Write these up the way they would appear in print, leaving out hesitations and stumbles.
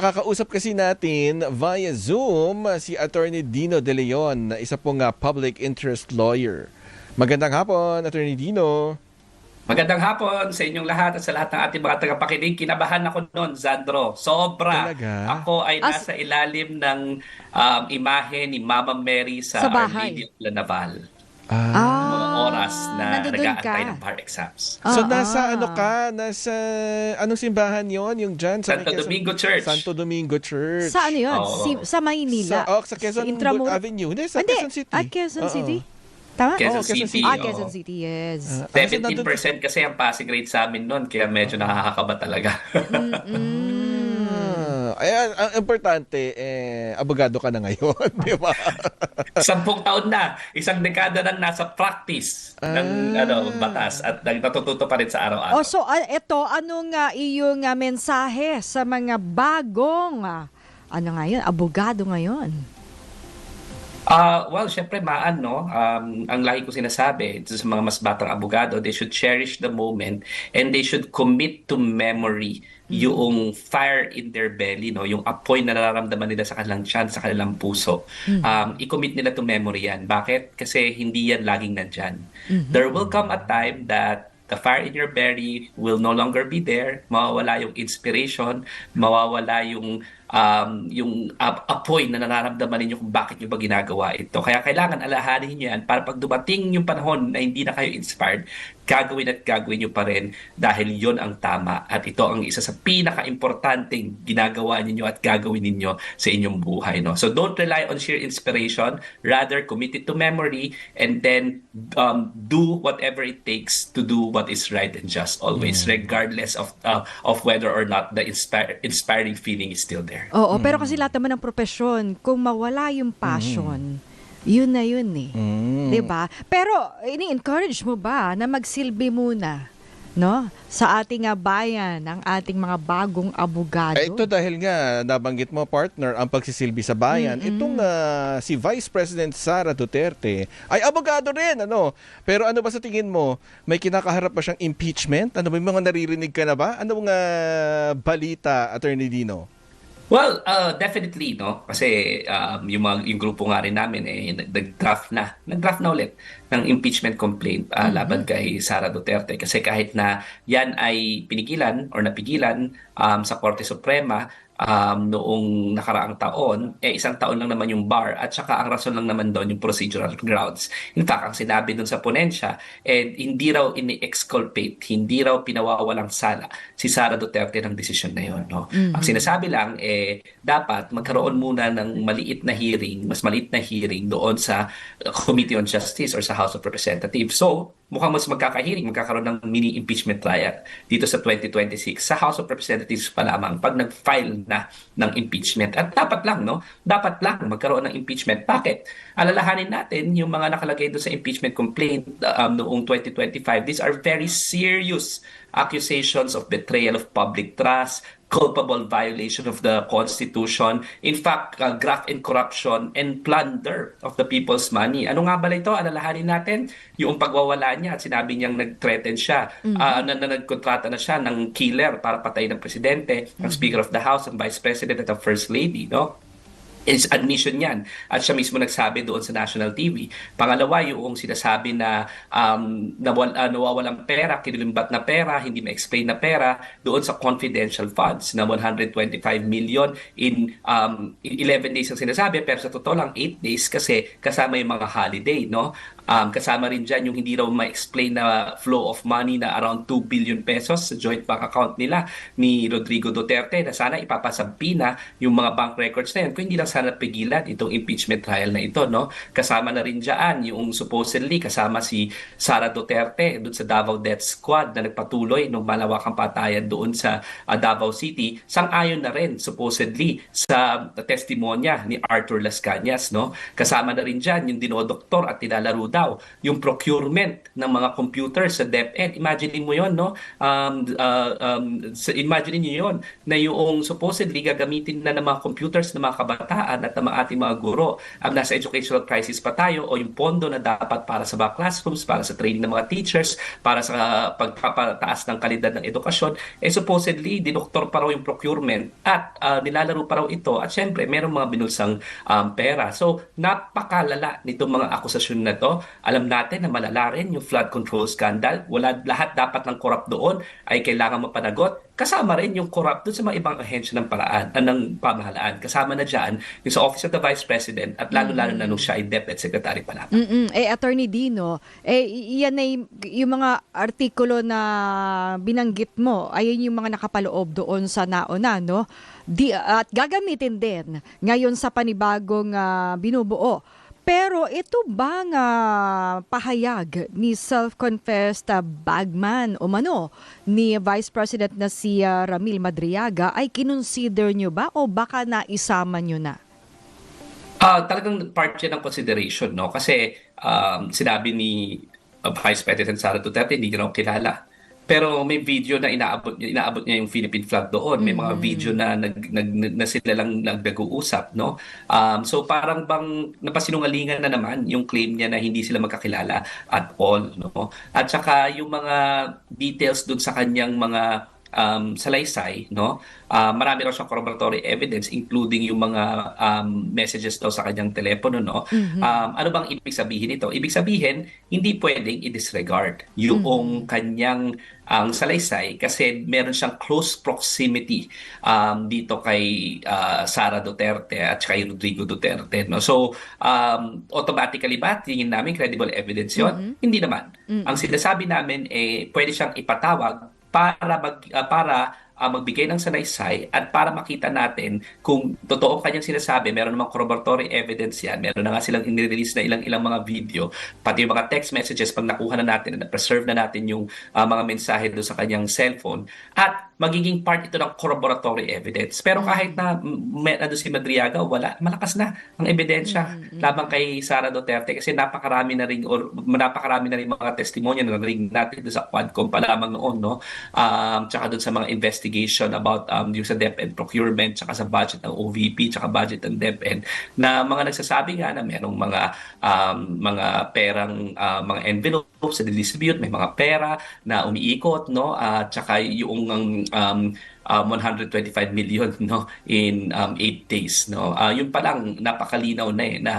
Makakausap kasi natin via Zoom si Attorney Dino De Leon, isa pong public interest lawyer. Magandang hapon, Attorney Dino. Magandang hapon sa inyong lahat at sa lahat ng ating mga tagapakinig. Kinabahan ako noon, Sandro. Sobra. Talaga? Ako ay As nasa ilalim ng imahe ni Mama Mary sa sa Our Lady bahay. of La Naval. Ah. Yung mga oras na Nandoon ka. nag-aantay ng bar exams. So Oo. nasa ano ka? Nasa anong simbahan yon? Yung dyan? Sa Santo Quezon- Domingo Church. Santo Domingo Church. Sa ano yun? Oo. Sa Maynila. Sa Quezon Intramuros. Avenue. Hindi, sa Hindi. Quezon City. Quezon Oo. City? Tama? Quezon Oo, Quezon City. City. oo. Quezon City, yes. Ah, so nandun- 17% kasi ang passing rate sa amin noon, kaya medyo nakakakaba talaga. Ayan, ang importante, abogado ka na ngayon, di ba? 10 taon na, isang dekada nang nasa practice ng batas at natututo pa rin sa araw-araw. So ito, anong iyong mensahe sa mga bagong, ano nga yun, abogado ngayon? Well, syempre ang lagi ko sinasabi sa mga mas batang abogado, they should cherish the moment and they should commit to memory yung fire in their belly, no? Yung apoy na nararamdaman nila sa kanilang tiyan, sa kanilang puso. I-commit nila to memory yan. Bakit? Kasi hindi yan laging nandyan. There will come a time that the fire in your belly will no longer be there, mawawala yung inspiration, mawawala yung apoy na nararamdaman ninyo kung bakit nyo ba ginagawa ito. Kaya kailangan alahanin nyo yan para pag dumating yung panahon na hindi na kayo inspired, gagawin at gagawin nyo pa rin dahil yon ang tama. At ito ang isa sa pinaka-importanting ginagawa ninyo at gagawin ninyo sa inyong buhay. No? So don't rely on sheer inspiration, rather commit it to memory and then do whatever it takes to do what is right and just always, regardless of whether or not the inspiring feeling is still there. Oo, pero kasi lahat naman ng profesyon, kung mawala yung passion, yun na yun eh. 'Di ba? Pero ini-encourage mo ba na magsilbi muna, no? Sa ating bayan, ang ating mga bagong abogado. Ito dahil nga, nabanggit mo, partner, ang pagsisilbi sa bayan. Itong si Vice President Sara Duterte ay abogado rin, ano? Pero ano ba sa tingin mo? May kinakaharap ba siyang impeachment? Ano ba, may mga naririnig ka na ba? Ano mga balita, Attorney Dino? Well, definitely, no? Kasi yung grupo nga rin namin nag-draft na ulit ng impeachment complaint laban kay Sara Duterte. Kasi kahit na yan ay pinigilan or napigilan sa Korte Suprema noong nakaraang taon, isang taon lang naman yung bar at saka ang rason lang naman doon yung procedural grounds. In fact, ang sinabi doon sa ponensya, hindi raw ini-exculpate, hindi raw pinawawalang sala si Sara Duterte ng desisyon na yun. No? Ang sinasabi lang, dapat magkaroon muna ng mas maliit na hearing doon sa Committee on Justice or sa House of Representatives. So, mukhang mas magkakaroon ng mini impeachment trial dito sa 2026 sa House of Representatives pa lamang pag nag-file na ng impeachment. At dapat lang magkaroon ng impeachment. Bakit? Alalahanin natin yung mga nakalagay doon sa impeachment complaint noong 2025. These are very serious accusations of betrayal of public trust, culpable violation of the Constitution, in fact, graft and corruption and plunder of the people's money. Ano nga ba ito? Alalahanin natin yung pagwawala niya at sinabi niyang nag-threaten siya, na nagkontrata na siya ng killer para patayin ng presidente, ang Speaker of the House, ang Vice President at ang First Lady, no? Is admission yan. At siya mismo nagsabi doon sa national TV. Pangalawa, yung sinasabi na nawawalang pera, kinilimbat na pera, hindi ma-explain na pera doon sa confidential funds na 125 million in 11 days ang sinasabi, pero sa totoo lang 8 days kasi kasama yung mga holiday, no? Kasama rin dyan yung hindi raw ma-explain na flow of money na around 2 billion pesos sa joint bank account nila ni Rodrigo Duterte na sana ipapasampi na yung mga bank records na yan kung hindi lang sana pigilan itong impeachment trial na ito, no? Kasama na rin dyan yung supposedly kasama si Sara Duterte doon sa Davao Death Squad na nagpatuloy ng malawakang patayan doon sa Davao City. Sang-ayon na rin supposedly sa testimonya ni Arthur Las Cañas, no? Kasama na rin dyan yung dinodoktor at nilalaro daw yung procurement ng mga computers sa DepEd. Imagine mo yon, no? Imagine niyo yon na yung supposedly gagamitin na ng mga computers ng mga kabataan at ng mga ating mga guro. Nasa educational crisis pa tayo, o yung pondo na dapat para sa mga classrooms, para sa training ng mga teachers, para sa pagpapataas ng kalidad ng edukasyon, supposedly dinoktor pa raw yung procurement at nilalaro pa raw ito, at syempre merong mga binulsang pera. So napakalala nitong mga akusasyon na to. Alam natin na malala rin yung flood control scandal. Wala, lahat dapat ng corrupt doon ay kailangan mapanagot. Kasama rin yung corrupt doon sa mga ibang ahensya ng ng pamahalaan. Kasama na dyan yung sa Office of the Vice President, at lalo-lalo na nung siya ay DepEd Secretary pa lamang. Attorney Dino, yan ay yung mga artikulo na binanggit mo, ayun yung mga nakapaloob doon sa nauna, no? At gagamitin din ngayon sa panibagong binubuo. Pero ito bang pahayag ni self-confessed bagman o mano ni Vice President na si Ramil Madriaga ay kinonsider nyo ba o baka naisama nyo na? Talagang part yan ng consideration, no? Kasi sinabi ni Vice President Sara Duterte, hindi niya raw kilala. Pero may video na inaabot niya yung Philippine flag doon. May mga video na na sila lang nag-uusap, no? So parang bang napasinungalingan na naman yung claim niya na hindi sila magkakilala at all, no? At saka yung mga details doon sa kanyang mga salaysay, no? Marami raw siyang corroboratory evidence, including yung mga messages daw sa kanyang telepono, no? Ano bang ibig sabihin nito? Ibig sabihin, hindi pwedeng i-disregard yung kanyang ang salaysay, kasi meron siyang close proximity dito kay Sara Duterte at kay Rodrigo Duterte, no? So automatically ba tingin namin credible evidence 'yon? Hindi naman. Ang sinasabi namin pwede siyang ipatawag para magbigay ng salaysay at para makita natin kung totoo kanyang sinasabi. Meron namang corroboratory evidence yan. Meron na nga silang inirelease na ilang mga video, pati yung mga text messages pag nakuha na natin na preserve na natin yung mga mensahe doon sa kanyang cellphone, at magiging part ito ng corroboratory evidence. Pero kahit na si Madriaga, malakas na ang ebidensya labang kay Sara Duterte, kasi napakarami na rin mga testimonya na narinig natin doon sa Quadcom pa lamang noon, no? Tsaka doon sa mga investigation about yung sa DepEd procurement, tsaka sa budget ng OVP, tsaka budget ng DepEd, na mga nagsasabi nga na merong mga perang mga envelopes sa distribute, may mga pera na umiikot, no? Tsaka yung 125 million, no, in 8 days, no? Yun pa lang napakalinaw na na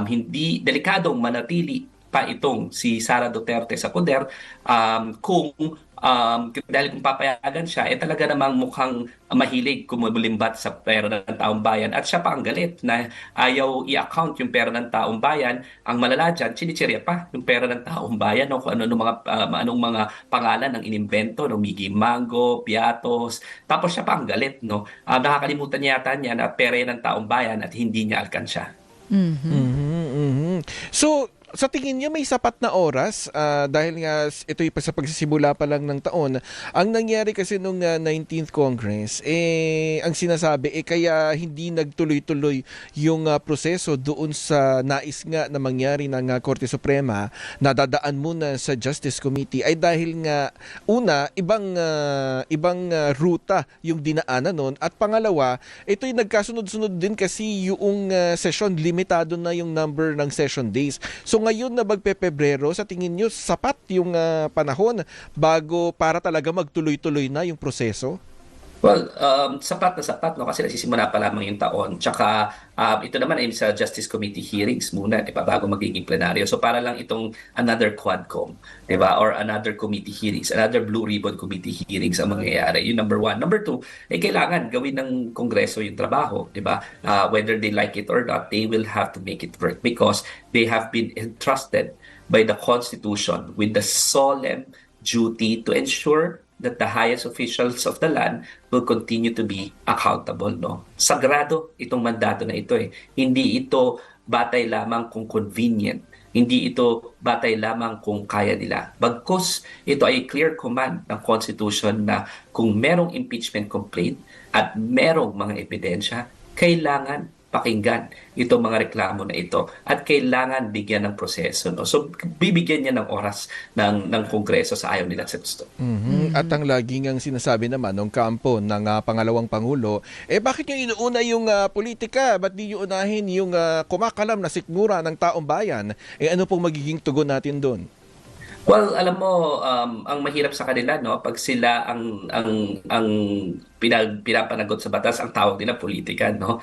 hindi delikadong manatili pa itong si Sara Duterte sa poder dahil kung papayagan siya, talaga namang mukhang mahilig kumulimbat sa pera ng taong bayan, at siya pa ang galit na ayaw i-account yung pera ng taong bayan. Ang malala dyan, chinichirya pa yung pera ng taong bayan, no? Kung anong mga pangalan ng inimbento, no? Miggy Mango, Piatos, tapos siya pa ang galit, no? Nakakalimutan niya yata niya na pera yan ng taong bayan at hindi niya alkansya. So, sa tingin niyo may sapat na oras dahil nga ito ay sa pagsisimula pa lang ng taon. Ang nangyari kasi nung 19th Congress, ang sinasabi kaya hindi nagtuloy-tuloy yung proseso doon sa nais nga na mangyari ng Korte Suprema na dadaan muna sa Justice Committee ay dahil nga una, ibang ruta yung dinaanan nun, at pangalawa, ito ay nagkasunod-sunod din kasi yung session, limitado na yung number ng session days. So ngayon na magpe-Pebrero, sa tingin nyo sapat yung panahon bago para talaga magtuloy-tuloy na yung proseso? Well, sapat na sapat, no? Kasi nagsisimula pa lamang yung taon. Tsaka ito naman ay sa Justice Committee hearings muna, di ba, bago magiging plenaryo. So para lang itong another Quadcom, di ba, or another committee hearings, another Blue Ribbon Committee hearings ang mangyayari. Yung number one. Number two, kailangan gawin ng Kongreso yung trabaho, di ba? Whether they like it or not, they will have to make it work because they have been entrusted by the Constitution with the solemn duty to ensure that the highest officials of the land will continue to be accountable, no? Sagrado itong mandato na ito Hindi ito batay lamang kung convenient. Hindi ito batay lamang kung kaya nila. Bagkus ito ay clear command ng Constitution na kung merong impeachment complaint at merong mga ebidensya, kailangan pakinggan itong mga reklamo na ito at kailangan bigyan ng proseso, no? So bibigyan niya ng oras ng Kongreso sa ayaw nila sa gusto. At ang laging ang sinasabi naman ng kampo ng pangalawang pangulo, bakit niyo inuuna yung politika? Ba't di niyo unahin yung kumakalam na sikmura ng taong bayan? Ano pong magiging tugon natin doon? Well, alam mo, ang mahirap sa kanila, no, pag sila ang pinapanagot sa batas, ang tawag nila politika, no.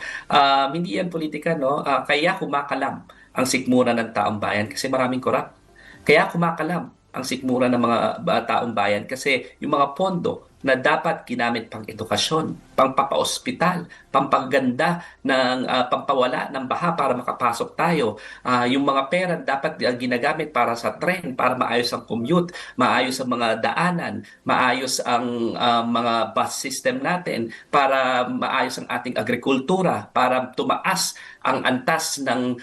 Hindi yan politika, no. Kaya kumakalam ang sikmura ng taong bayan kasi maraming korap. Kaya kumakalam ang sikmura ng mga taong bayan kasi yung mga pondo na dapat ginamit pang edukasyon, pang papaospital, pampaganda ng pampawala ng baha para makapasok tayo. Yung mga pera dapat ginagamit para sa tren, para maayos ang commute, maayos ang mga daanan, maayos ang mga bus system natin, para maayos ang ating agrikultura, para tumaas ang antas ng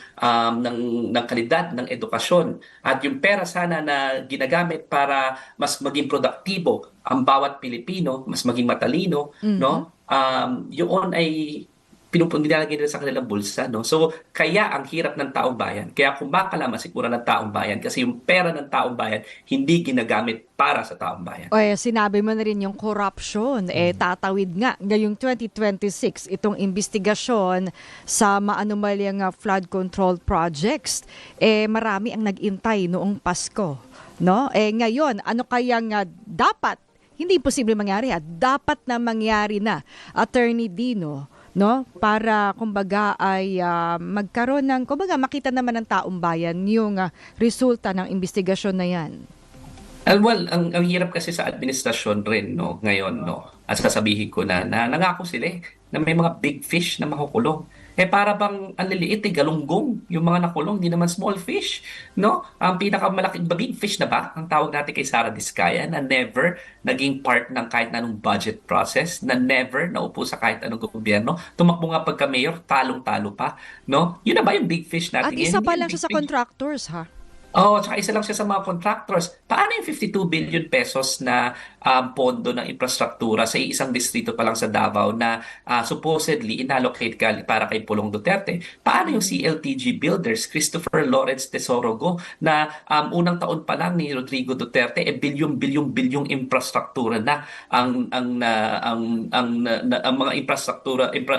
kalidad ng edukasyon. At yung pera sana na ginagamit para mas maging produktibo ang bawat Pilipino, mas maging matalino, no? Yun ay nilalagay nila sa kanilang bulsa, no? So, kaya ang hirap ng taong bayan, kaya kumakalam ang sikmura ng taong bayan kasi yung pera ng taong bayan hindi ginagamit para sa taong bayan. Sinabi mo na rin yung corruption. Tatawid nga ngayong 2026 itong investigasyon sa maanumalyang flood control projects. Marami ang nag-intay noong Pasko, no? Ngayon, ano kayang dapat, hindi posible mangyari, dapat na mangyari na, Attorney Dino, no, para kumbaga ay magkaroon ng, kumbaga makita naman ng taong bayan yung resulta ng investigasyon na yan? Well, ang hirap kasi sa administrasyon rin, no, ngayon, no. At sasabihin ko na nangako sila na may mga big fish na makukulong. Para bang ang liliit galunggong yung mga nakulong, hindi naman small fish, no? Ang pinakamalaking big fish na ba ang tawag natin kay Sara Diskaya, na never naging part ng kahit anong budget process, na never naupo sa kahit anong gobyerno. Tumakbo nga pagka-mayor, talong-talo pa, no? Yun na ba yung big fish natin? At isa pa lang siya sa contractors, ha? Tsaka isa lang siya sa mga contractors. Paano yung 52 billion pesos na pondo ng infrastruktura sa isang distrito pa lang sa Davao na supposedly inallocate para kay Pulong Duterte? Paano yung CLTG Builders, Christopher Lawrence Tesorogo, na unang taon pa lang ni Rodrigo Duterte, bilyong infrastruktura na ang mga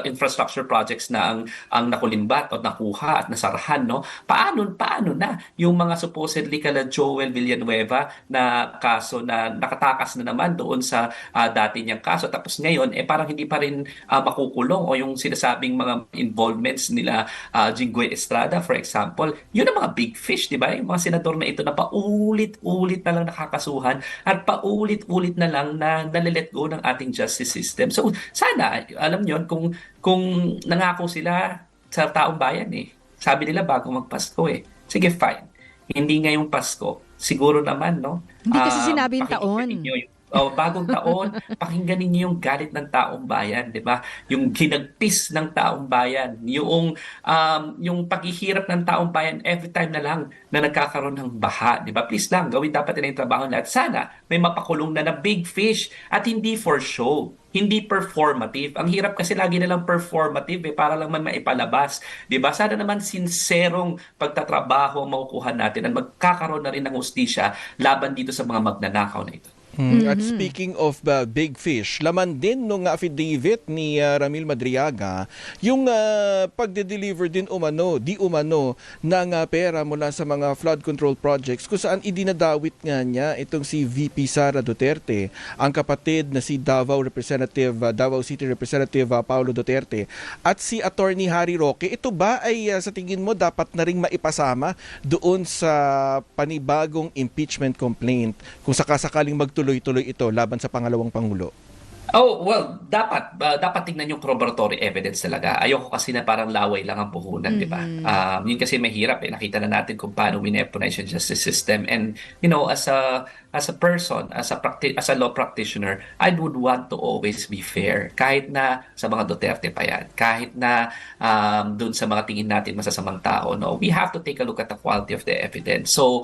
infrastructure projects na ang nakulimbat o nakuha at nasarahan, no? Paano na yung mga supposedly kala Joel Villanueva na kaso na nakatakas na naman doon sa dati niyang kaso, tapos ngayon parang hindi pa rin makukulong, o yung sinasabing mga involvements nila Jinggoy Estrada, for example, yun ang mga big fish, di ba? Yung mga senador na ito na paulit-ulit na lang nakakasuhan at paulit-ulit na lang na nalilet go ng ating justice system. So sana, alam niyo, kung nangako sila sa taong bayan, sabi nila bago magpasko, sige, fine. Hindi ngayong Pasko, siguro naman, no? Hindi kasi sinabing taon. Bagong taon, pakinggan ninyo yung galit ng taong bayan, di ba? Yung ginagpis ng taong bayan, yung paghihirap ng taong bayan every time na lang na nagkakaroon ng baha, di ba? Please lang, gawin dapat nila yung trabaho nila. At sana may mapakulong na big fish at hindi for show. Hindi performative. Ang hirap kasi lagi nalang performative para lang man maipalabas. 'Di ba? Sana naman sinserong pagtatrabaho makukuha natin at magkakaroon na rin ng hustisya laban dito sa mga magnanakaw na ito. At speaking of big fish, laman din nung affidavit ni Ramil Madriaga, yung pagde-deliver din di umano ng pera mula sa mga flood control projects kung saan idinadawit nga niya itong si VP Sara Duterte, ang kapatid na si Davao City Representative Paulo Duterte, at si Attorney Harry Roque. Ito ba ay sa tingin mo dapat na ring maipasama doon sa panibagong impeachment complaint kung sakasakaling magtuloy-tuloy ito laban sa pangalawang pangulo? Well, dapat tingnan yung corroboratory evidence talaga. Ayoko kasi na parang laway lang ang puhunan, di ba? Yun kasi mahirap Nakita na natin kung paano winepolize yung justice system. And, as a person, as a law practitioner, I would want to always be fair. Kahit na sa mga Duterte pa yan. Kahit na dun sa mga tingin natin masasamang tao, no? We have to take a look at the quality of the evidence. So,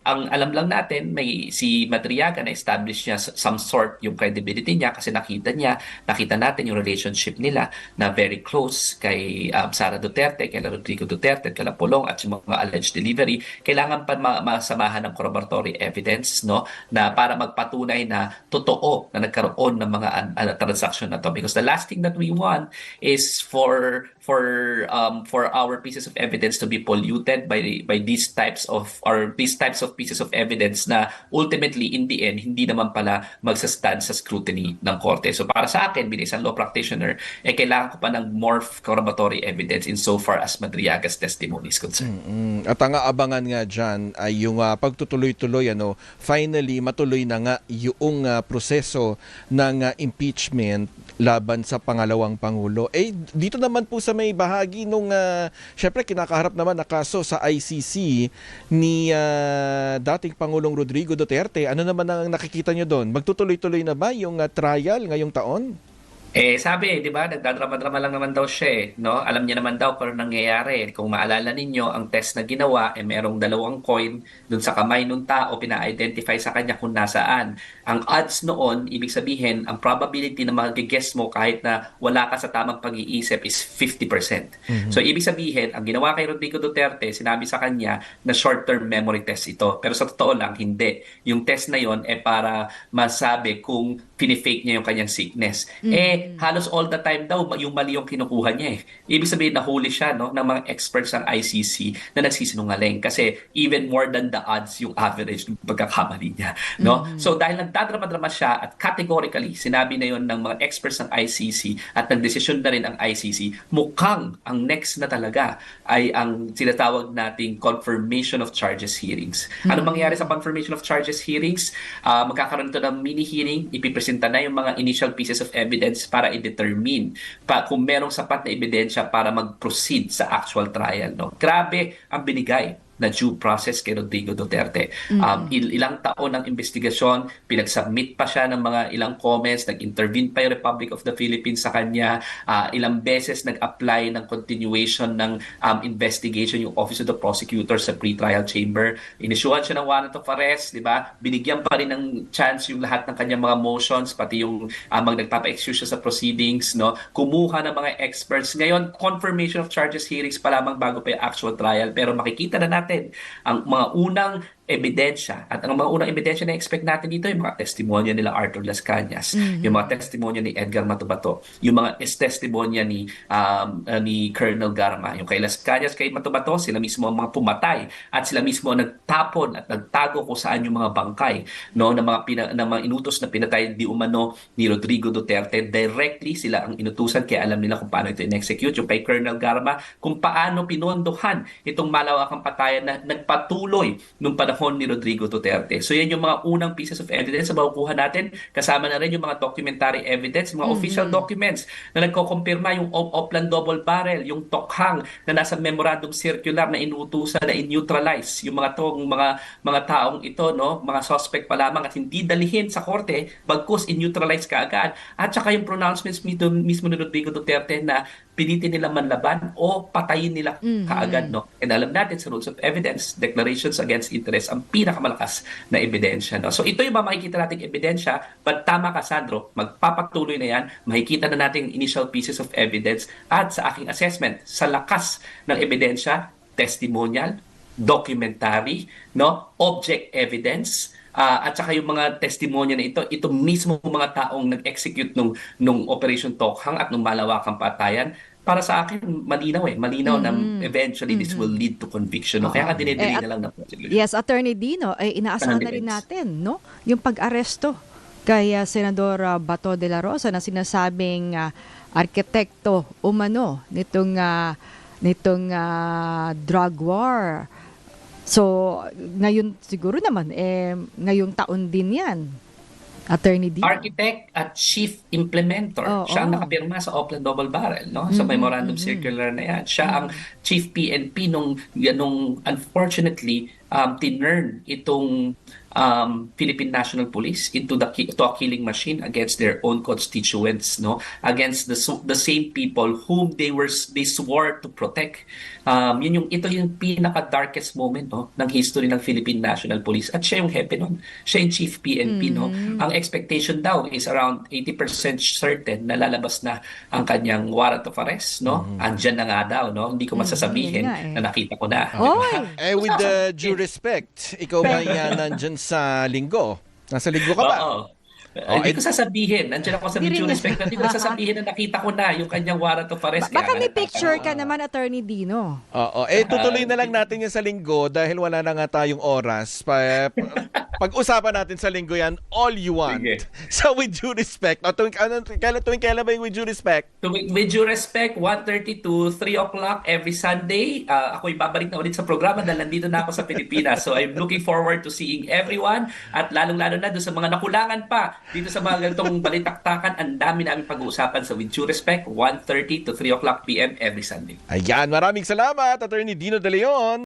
ang alam lang natin, may si Madriaga na establish niya some sort yung credibility din niya kasi nakita natin yung relationship nila na very close kay Sara Duterte, kay Rodrigo Duterte, kay Pulong at yung mga alleged delivery. Kailangan pa masamahan ng corroboratory evidence, no, na para magpatunay na totoo na nagkaroon ng mga transaction na to, because the last thing that we want is for our pieces of evidence to be polluted by these types of pieces of evidence na ultimately in the end hindi naman pala magsastand sa scrutiny ng korte. So para sa akin bilang isang law practitioner, kailangan ko pa ng more corroboratory evidence in so far as Madriaga's testimony is concerned. At ang aabangan nga dyan ay yung pagtutuloy-tuloy, finally matuloy na nga yung proseso ng impeachment laban sa pangalawang Pangulo. Dito naman po sa may bahagi nung syempre kinakaharap naman na kaso sa ICC ni dating Pangulong Rodrigo Duterte. Ano naman ang nakikita nyo doon? Magtutuloy-tuloy na ba yung trial ngayong taon? Sabi, di ba, nagdadrama-drama lang naman daw siya no? Alam niya naman daw kung anong nangyayari. Kung maalala ninyo, ang test na ginawa, merong 2 coin dun sa kamay ng tao, pina-identify sa kanya kung nasaan. Ang odds noon, ibig sabihin, ang probability na mag-guess mo kahit na wala ka sa tamang pag-iisip is 50%. So, ibig sabihin, ang ginawa kay Rodrigo Duterte, sinabi sa kanya na short-term memory test ito. Pero sa totoo lang, hindi. Yung test na yon para masabi kung fini-fake niya yung kanyang sickness. Halos all the time daw, yung mali yung kinukuha niya Ibig sabihin, nahuli siya ng mga experts ng ICC na nagsisinungaling kasi even more than the odds yung average ng pagkakamali niya. No? So dahil nagdadrama-drama siya at categorically, sinabi na yon ng mga experts ng ICC at nagdesisyon na rin ang ICC, mukhang ang next na talaga ay ang sinatawag nating confirmation of charges hearings. Ano mangyayari sa confirmation of charges hearings? Magkakaroon ito ng mini-hearing, ipipresenta na yung mga initial pieces of evidence para i-determine kung merong sapat na ebidensya para mag-proceed sa actual trial. No? Grabe ang binigay na due process kay Rodrigo Duterte. Ilang taon ng investigasyon, pinag-submit pa siya ng mga ilang comments, nag-intervene pa yung Republic of the Philippines sa kanya, ilang beses nag-apply ng continuation ng investigation yung Office of the Prosecutor sa pre-trial chamber. Inisyuhan siya ng warrant of arrest, di ba? Binigyan pa rin ng chance yung lahat ng kanyang mga motions, pati yung nagpapa-excuse siya sa proceedings, no? Kumuha ng mga experts. Ngayon, confirmation of charges hearings pa lamang bago pa yung actual trial, pero makikita na natin ang mga unang ebidensya. At ang mga unang ebidensya na expect natin dito, yung mga testimonya nila Arthur Las Cañas, yung mga testimonya ni Edgar Matubato, yung mga testimonya ni Colonel Garma. Yung kay Las Cañas, kay Matubato, sila mismo ang mga pumatay at sila mismo ang nagtapon at nagtago kung saan yung mga bangkay, no, ng mga inutos na pinatay di umano ni Rodrigo Duterte. Directly sila ang inutusan kaya alam nila kung paano ito in-execute. Yung kay Colonel Garma, kung paano pinondohan itong malawakang patayan na nagpatuloy nung panahon ni Rodrigo Duterte. So yan yung mga unang pieces of evidence na makukuha natin. Kasama na rin yung mga documentary evidence, mga official documents na nagko-kumpirma yung Oplan double barrel, yung tokhang na nasa memorandum circular na inutusan na in-neutralize yung mga taong ito, no, mga suspect pa lamang at hindi dalihin sa korte, bagkus in-neutralize kaagad. At saka yung pronouncements mismo ni Rodrigo Duterte na pilitin nila manlaban o patayin nila kaagad, no? And alam natin sa rules of evidence, declarations against interest ang pinakamalakas na ebidensya, no? So ito yung makikita nating ebidensya, but tama ka, Sandro, magpapatuloy na yan, makikita na natin initial pieces of evidence at sa aking assessment, sa lakas ng ebidensya, testimonial, documentary, no, object evidence, at saka yung mga testimonya na ito mismo mga taong nag-execute nung Operation Tokhang at nung malawakang patayan, para sa akin, malinaw na eventually this will lead to conviction. No? Kaya dinedeli na lang na prosecution. Yes, Attorney Dino, inaasahan na rin natin, no, yung pag-aresto kay Senador Bato de la Rosa na sinasabing arkitekto umano nitong drug war. So, ngayon siguro naman, ngayong taon din yan, Attorney Dino. Architect at chief implementer. Siya ang nakapirma sa Oplan Double Barrel, no? Sa memorandum circular na yan. Siya ang chief PNP nung unfortunately tinurn itong Philippine National Police into to a killing machine against their own constituents, no, against the same people whom they swore to protect. Ito yung pinaka darkest moment, no, ng history ng Philippine National Police, at siya yung hepe nun, siya yung chief PNP, no. Ang expectation daw is around 80% certain na lalabas na ang kanyang warrant of arrest, no. Andyan na nga daw, no, hindi ko masasabihin yun nga eh. na nakita ko na. Oy! With the due respect, ikaw ba yan nandyan sa linggo? Nasa linggo ka ba? Oo. Hindi ko sasabihin. Nandiyan ako sa Hindi video rin- respect. Hindi ko sasabihin na nakita ko na yung kanyang warrant of arrest. Baka Kaya may nga picture nagtatanong. ka naman, Attorney Dino. Oo. Tutuloy na lang natin yan sa linggo dahil wala na nga tayong oras. Pag-usapan natin sa linggo yan, all you want. Sige. So with due respect, kailan ba yung with due respect? With due respect, 1:30 to 3 o'clock every Sunday. Ako'y babalik na ulit sa programa dahil nandito na ako sa Pilipinas. So I'm looking forward to seeing everyone, at lalong-lalo na doon sa mga nakulangan pa dito sa mga ganitong balitaktakan. Ang dami namin pag-uusapan sa With Due Respect, 1:30 to 3 o'clock PM every Sunday. Ayan, maraming salamat, Attorney Dino De Leon.